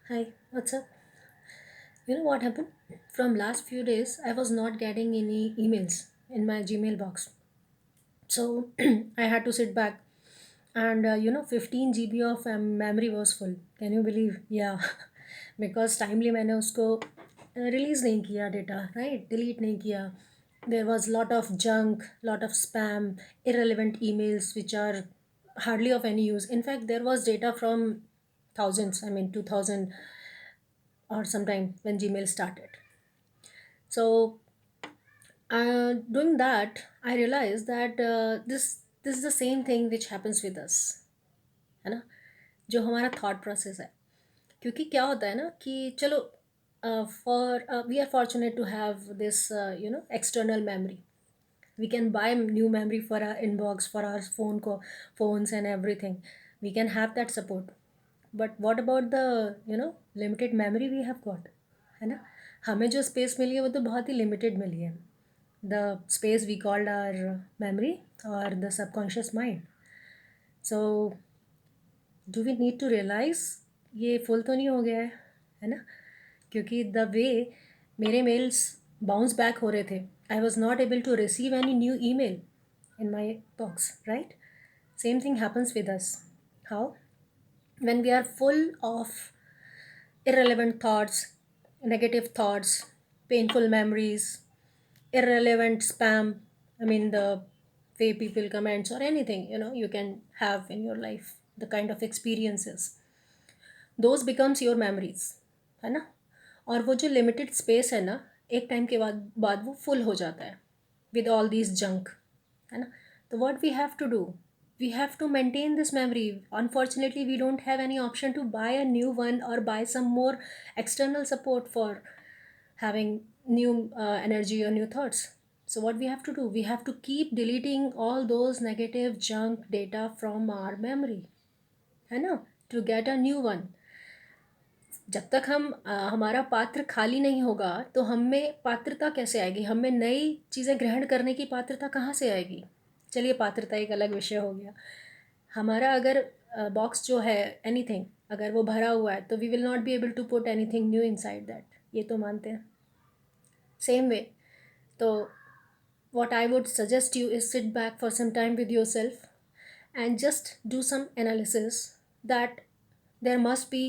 Hi, what's up? You know what happened? From last few days, I was not getting any emails in my Gmail box. So I had to sit back and 15 GB of memory was full. Can you believe? Yeah. Because timely मैंने उसको release नहीं किया data, right? Delete नहीं किया. There was lot of junk, lot of spam, irrelevant emails which are hardly of any use. In fact, there was data from thousands, I mean 2000 or sometime when Gmail started. So doing that, I realized that this is the same thing which happens with us, है ना? जो हमारा thought process है, क्योंकि क्या होता है ना कि चलो for we are fortunate to have this external memory. We can buy new memory for our inbox, for our phones and everything. We can have that support. But what about the limited memory we have got, है ना? हमें जो space मिली है वो तो बहुत ही limited मिली है. The space we called our memory or the subconscious mind. So do we need to realize ये फुल तो नहीं हो गया है ना? क्योंकि द वे मेरे मेल्स बाउंस बैक हो रहे थे, I was not able to receive any new email in my box, right? Same thing happens with us. How? When we are full of irrelevant thoughts, negative thoughts, painful memories, irrelevant spam, I mean, the way people comments or anything, you can have in your life, the kind of experiences. Those becomes your memories, है ना? और वो जो limited space है ना, एक time के बाद वो फुल हो जाता है विद ऑल दिस जंक, है ना? तो what we have to do, we have to maintain this memory. Unfortunately, we don't have any option to buy a new one or buy some more external support for having new energy or new thoughts. So what we have to do, we have to keep deleting all those negative junk data from our memory, है ना? To get a new one. जब तक हमारा पात्र खाली नहीं होगा तो हम में पात्रता कैसे आएगी, हमें नई चीज़ें ग्रहण करने की पात्रता कहाँ से आएगी? चलिए, पात्रता एक अलग विषय हो गया. हमारा अगर बॉक्स जो है एनीथिंग अगर वो भरा हुआ है तो we will not be able to put anything new inside that, ये तो मानते हैं. सेम वे, तो what I would suggest you is sit back for some time with yourself and just do some analysis that there must be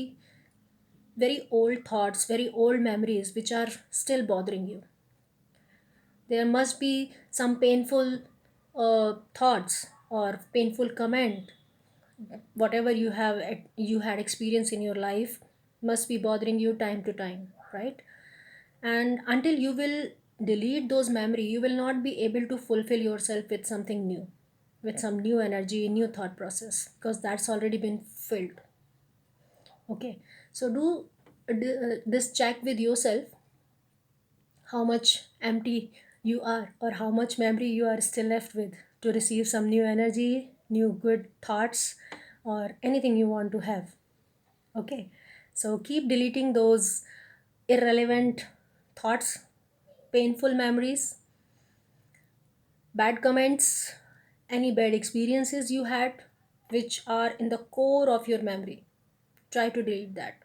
very old thoughts, very old memories which are still bothering you. There must be some painful thoughts or painful comment, whatever you had experience in your life must be bothering you time to time, right? And until you will delete those memory, you will not be able to fulfill yourself with something new, with some new energy, new thought process, because that's already been filled. Okay, so do this check with yourself, how much empty you are or how much memory you are still left with to receive some new energy, new good thoughts, or anything you want to have. Okay, so keep deleting those irrelevant thoughts, painful memories, bad comments, any bad experiences you had which are in the core of your memory. Try to delete that.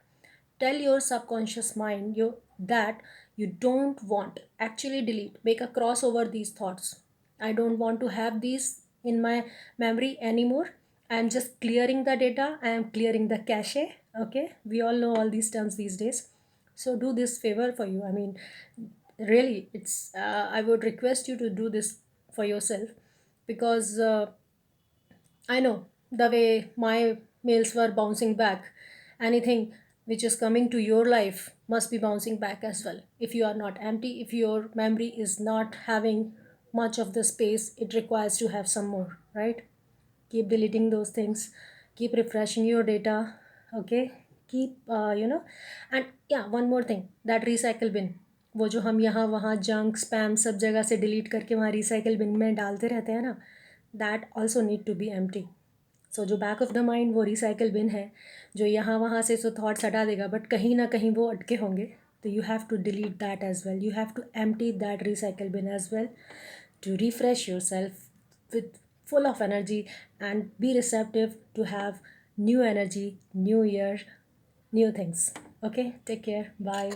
Tell your subconscious mind that you don't want. Actually, delete. Make a cross over these thoughts. I don't want to have these in my memory anymore. I am just clearing the data. I am clearing the cache. Okay, we all know all these terms these days. So do this favor for you. I mean, really, it's. I would request you to do this for yourself, because I know the way my mails were bouncing back. Anything which is coming to your life must be bouncing back as well. If you are not empty, if your memory is not having much of the space it requires to have some more, right? Keep deleting those things, keep refreshing your data. Okay, keep and yeah, one more thing, that recycle bin, वो जो हम यहाँ वहाँ junk spam सब जगह से delete करके वहाँ रिसाइकल बिन में डालते रहते हैं ना, that also need to be empty. So जो बैक ऑफ द माइंड वो रिसाइकल बिन है, जो यहाँ वहाँ से सो थॉट्स हटा देगा बट कहीं ना कहीं वो अटके होंगे, तो you have to delete that as well. You have to empty that recycle bin as well to refresh yourself with full of energy and be receptive to have new energy, new year, new things. Okay, take care. Bye.